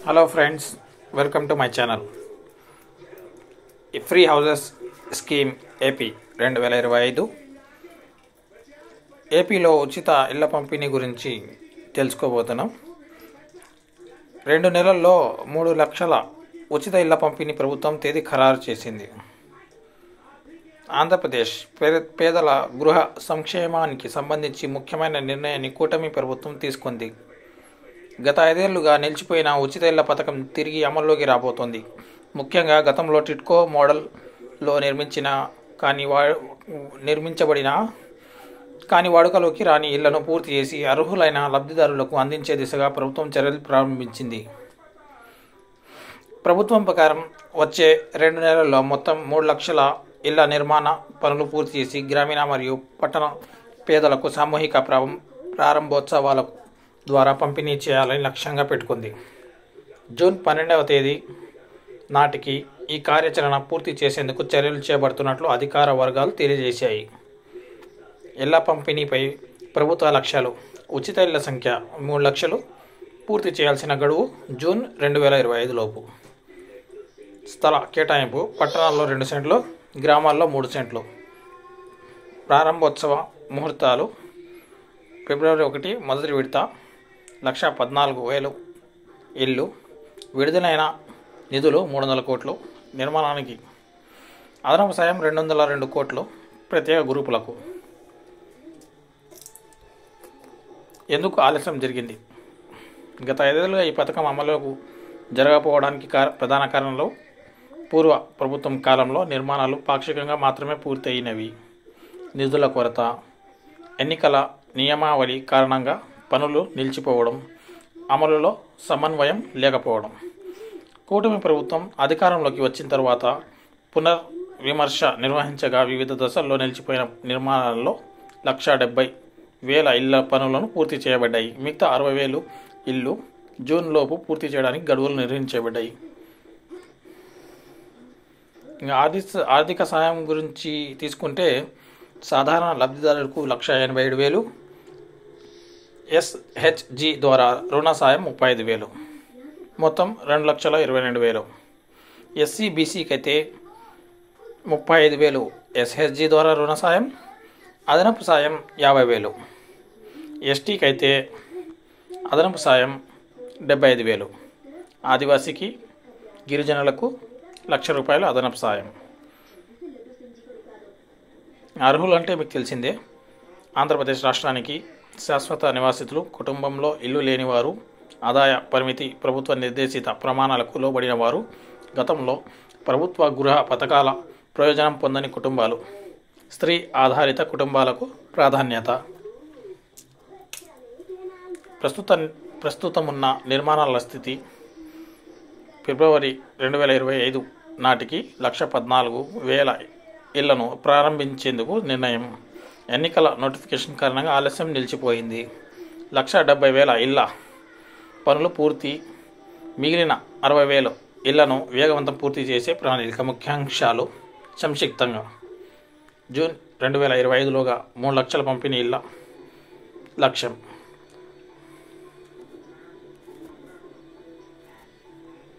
Hello friends, welcome to my channel. Free houses scheme AP 2025 ఏపీలో ఉచిత ఇళ్ల పంపిణీ గురించి తెలుసుకోబోతున్నాం. 2 నెలల్లో 3 లక్షల ఉచిత ఇళ్ల పంపిణీ ప్రభుత్వం తేదీ ఖరారు చేసింది. ఆంధ్రప్రదేశ్ పేదల గృహ సంక్షేమానికి సంబంధించి ముఖ్యమైన నిర్ణయాన్ని కూటమి ప్రభుత్వం తీసుకుంది. గత 5 ఏళ్లుగా నిలిచిపోయిన ఉచిత ఇళ్ల పథకం తిరిగి అమల్లోకి రాబోతోంది. ముఖ్యంగా గతంలో టిట్కో మోడల్లో నిర్మించబడిన కానీ వాడుకలోకి రాని ఇళ్లను పూర్తి చేసి అర్హులైన లబ్ధిదారులకు అందించే దిశగా ప్రభుత్వం చర్యలు ప్రారంభించింది. ప్రభుత్వం ప్రకారం వచ్చే 2 నెలల్లో మొత్తం 3 లక్షల ఇళ్ల నిర్మాణ పనులు పూర్తి చేసి గ్రామీణ మరియు పట్టణ పేదలకు సామూహిక ప్రారంభోత్సవాల ద్వారా పంపిణీ చేయాలని లక్ష్యంగా పెట్టుకుంది. జూన్ 12వ తేదీ నాటికి ఈ కార్యాచరణ పూర్తి చేసేందుకు చర్యలు చేపడుతున్నట్లు అధికార వర్గాలు తెలియజేశాయి. ఇళ్ల పంపిణీపై ప్రభుత్వ లక్ష్యాలు: ఉచిత ఇళ్ల సంఖ్య 3 లక్షలు, పూర్తి చేయాల్సిన గడువు జూన్ 2025 లోపు. స్థల కేటాయింపు: పట్టణాల్లో 2 సెంట్లు, గ్రామాల్లో 3 సెంట్లు. ప్రారంభోత్సవ ముహూర్తాలు: ఫిబ్రవరి 1 మొదటి విడత 1,14,000 ఇళ్ళు. విడుదలైన నిధులు 300 కోట్లు. నిర్మాణానికి అదనపు సాయం 202 కోట్లు ప్రత్యేక గ్రూపులకు. ఎందుకు ఆలస్యం జరిగింది? గత 5 ఏళ్లుగా ఈ పథకం అమలుకు జరగకపోవడానికి ప్రధాన కారణాలు: పూర్వ ప్రభుత్వం కాలంలో నిర్మాణాలు పాక్షికంగా మాత్రమే పూర్తయినవి, నిధుల కొరత, ఎన్నికల నియమావళి కారణంగా పనులు నిలిచిపోవడం, అమలులో సమన్వయం లేకపోవడం. కూటమి ప్రభుత్వం అధికారంలోకి వచ్చిన తర్వాత పునర్విమర్శ నిర్వహించగా వివిధ దశల్లో నిలిచిపోయిన నిర్మాణాలలో 170,000 ఇళ్ల పనులను పూర్తి చేయబడ్డాయి. మిగతా 60,000 ఇళ్లు జూన్ లోపు పూర్తి చేయడానికి గడువులు నిర్ణయించబడ్డాయి. ఆర్థిక సాయం గురించి తీసుకుంటే సాధారణ లబ్ధిదారులకు 1,87,000, ఎస్హెచ్జి ద్వారా రుణ సాయం 35,000, మొత్తం 2,22,000. ఎస్సీ బీసీకి అయితే 35,000 ఎస్హెచ్జి ద్వారా రుణ సాయం, అదనపు సాయం 50,000. ఎస్టీకి అయితే అదనపు సాయం 75,000. ఆదివాసీకి, గిరిజనులకు ₹1,00,000 అదనపు సాయం. అర్హులు అంటే మీకు తెలిసిందే. ఆంధ్రప్రదేశ్ రాష్ట్రానికి శాశ్వత నివాసితులు, కుటుంబంలో ఇల్లు లేనివారు, ఆదాయ పరిమితి ప్రభుత్వ నిర్దేశిత ప్రమాణాలకు లోబడిన వారు, గతంలో ప్రభుత్వ గృహ పథకాల ప్రయోజనం పొందని కుటుంబాలు, స్త్రీ ఆధారిత కుటుంబాలకు ప్రాధాన్యత. ప్రస్తుతమున్న నిర్మాణాల స్థితి: ఫిబ్రవరి 2025 నాటికి 1,14,000 ఇళ్లను ప్రారంభించేందుకు నిర్ణయం. ఎన్నికల నోటిఫికేషన్ కారణంగా ఆలస్యం నిలిచిపోయింది. 170,000 ఇళ్ల పనులు పూర్తి. మిగిలిన 60,000 ఇళ్లను వేగవంతం పూర్తి చేసే ప్రణాళిక. ముఖ్యాంశాలు సంక్షిప్తంగా: జూన్ 2025లోగా 3 లక్షల పంపిణీ ఇళ్ల లక్ష్యం.